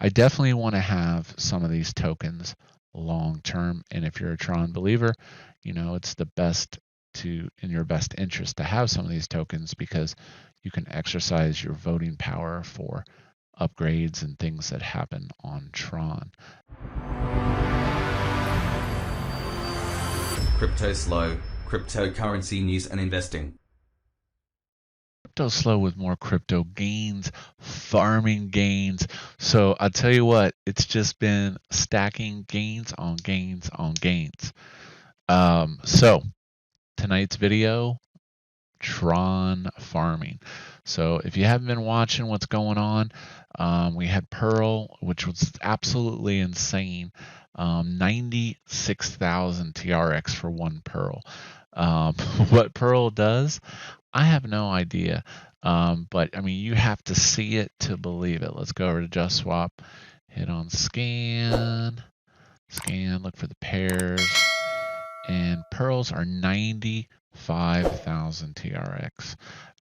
I definitely want to have some of these tokens long term. And if you're a Tron believer, it's the best in your best interest to have some of these tokens because you can exercise your voting power for upgrades and things that happen on Tron. Cryptoslo, cryptocurrency news and investing. Cryptoslo with more crypto gains, farming gains. So I'll tell you what, it's just been stacking gains on gains on gains. So tonight's video, Tron farming. So if you haven't been watching what's going on, we had Pearl, which was absolutely insane. 96,000 TRX for one Pearl. What Pearl does, I have no idea. But I mean, you have to see it to believe it. Let's go over to Just Swap, hit on scan, look for the pairs, and Pearls are 95,000 TRX.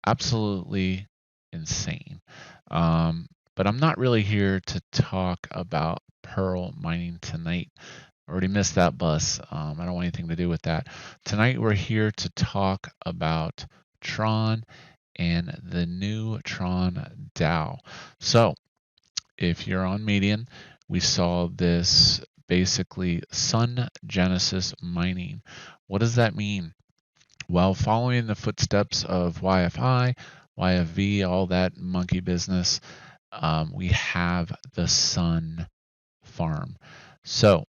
Absolutely insane. But I'm not really here to talk about Pearl mining tonight. I already missed that bus. I don't want anything to do with that. Tonight we're here to talk about Tron and the new Tron DAO. So if you're on Median, we saw this basically Sun Genesis mining. What does that mean? Well, following the footsteps of YFI, YFV, all that monkey business, we have the Sun farm. So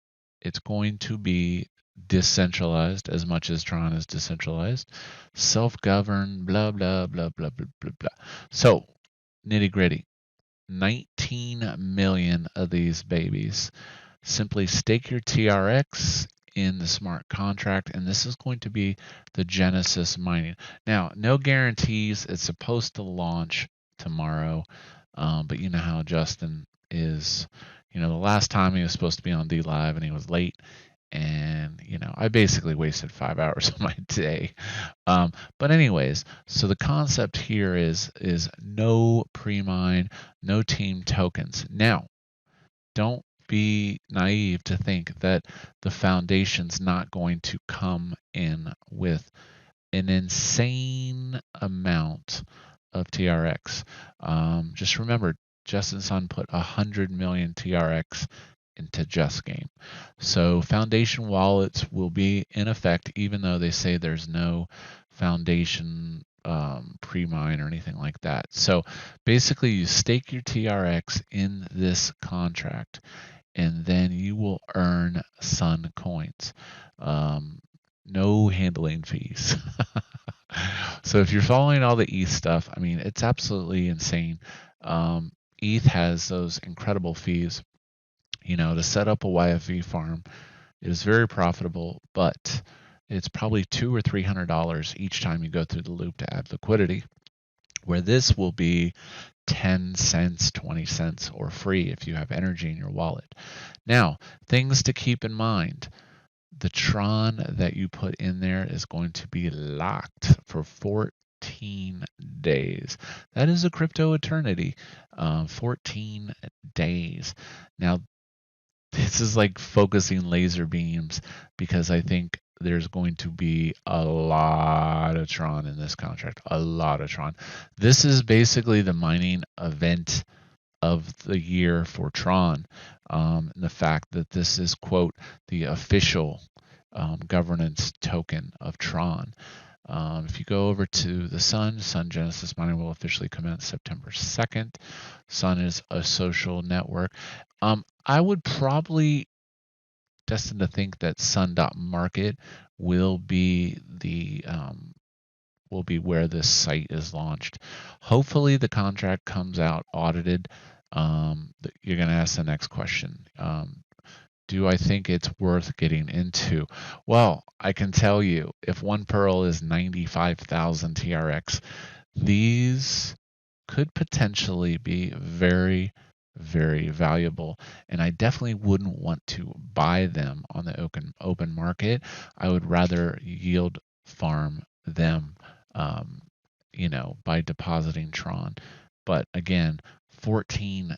it's going to be decentralized as much as Tron is decentralized, self-governed, blah, blah, blah, blah, blah, blah, blah. So nitty gritty, 19 million of these babies. Simply stake your TRX in the smart contract, and this is going to be the Genesis mining. Now, no guarantees. It's supposed to launch tomorrow, but you know how Justin is. The last time he was supposed to be on Dlive and he was late, and I basically wasted 5 hours of my day. But anyways, so the concept here is no premine, no team tokens. Now, don't be naive to think that the foundation's not going to come in with an insane amount of TRX. Just remember, Justin Sun put 100 million TRX into Just Game. So foundation wallets will be in effect, even though they say there's no foundation pre-mine or anything like that. So basically you stake your TRX in this contract and then you will earn Sun coins. No handling fees. So if you're following all the ETH stuff, I mean, it's absolutely insane. ETH has those incredible fees. To set up a YFV farm is very profitable, but it's probably $200 or $300 each time you go through the loop to add liquidity, where this will be 10 cents, 20 cents, or free if you have energy in your wallet. Now, things to keep in mind. The Tron that you put in there is going to be locked for 14 days. That is a crypto eternity. 14 days. Now, this is like focusing laser beams because I think there's going to be a lot of Tron in this contract. A lot of Tron. This is basically the mining event of the year for Tron. And the fact that this is, quote, the official governance token of Tron. If you go over to the Sun Genesis mining will officially commence September 2nd. Sun is a social network. I would probably destined to think that Sun.market will be where this site is launched. Hopefully the contract comes out audited. You're going to ask the next question. Do I think it's worth getting into? Well, I can tell you, if one Pearl is 95,000 TRX, these could potentially be very, very valuable. And I definitely wouldn't want to buy them on the open market. I would rather yield farm them, by depositing Tron. But again, 14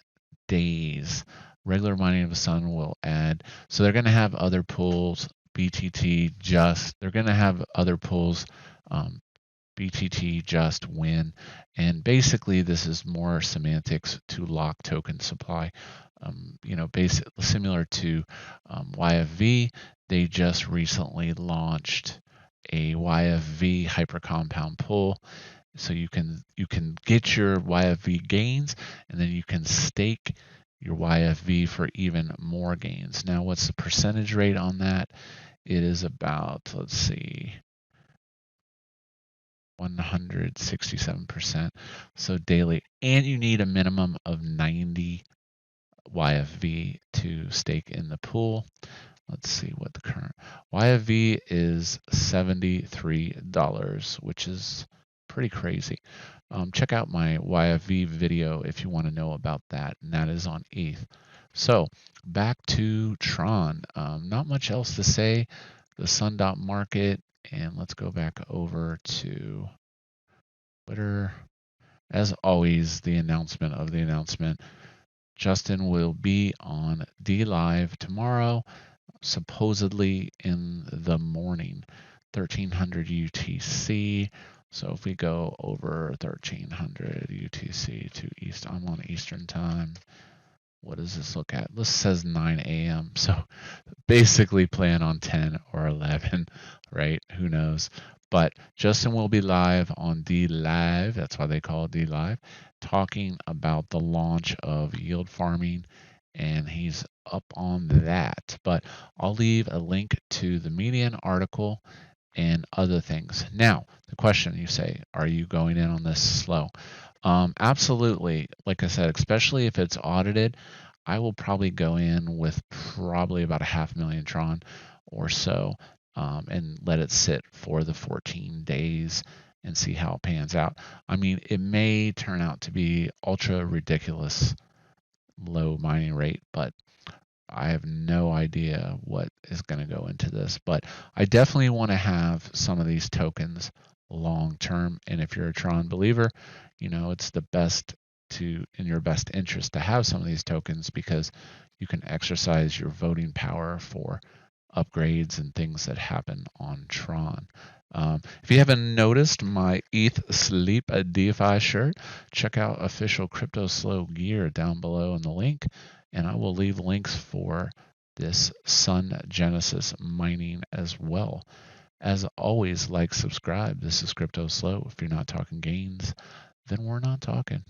days. Regular mining of the sun will add. So they're going to have other pools, BTT, just. They're going to have other pools, BTT, just, win. And basically, this is more semantics to lock token supply. Similar to YFV, they just recently launched a YFV hypercompound pool. So you can get your YFV gains, and then you can stake your YFV for even more gains. Now, what's the percentage rate on that? It is about, let's see, 167%. So daily, and you need a minimum of 90 YFV to stake in the pool. Let's see what the current YFV is, $73, which is pretty crazy. Check out my YFV video if you want to know about that, and that is on ETH. So back to Tron. Not much else to say. The Sun market, and let's go back over to Twitter. As always, the announcement of the announcement. Justin will be on Dlive tomorrow, supposedly in the morning, 1300 UTC. So if we go over 1300 UTC to East, I'm on Eastern time. What does this look at? This says 9 a.m. So basically plan on 10 or 11, right? Who knows? But Justin will be live on Dlive, that's why they call it Dlive, talking about the launch of yield farming, and he's up on that. But I'll leave a link to the Median article and other things. Now, the question, you say, are you going in on this slow? Absolutely. Like I said, especially if it's audited, I will probably go in with probably about 500,000 Tron or so, and let it sit for the 14 days and see how it pans out. I mean, it may turn out to be ultra ridiculous low mining rate, but I have no idea what is going to go into this. But I definitely want to have some of these tokens long term. And if you're a Tron believer, it's the best in your best interest to have some of these tokens, because you can exercise your voting power for upgrades and things that happen on Tron. If you haven't noticed my ETH Sleep DeFi shirt, check out official Cryptoslo gear down below in the link, and I will leave links for this Sun Genesis mining as well. As always, like, subscribe. This is Cryptoslo. If you're not talking gains, then we're not talking.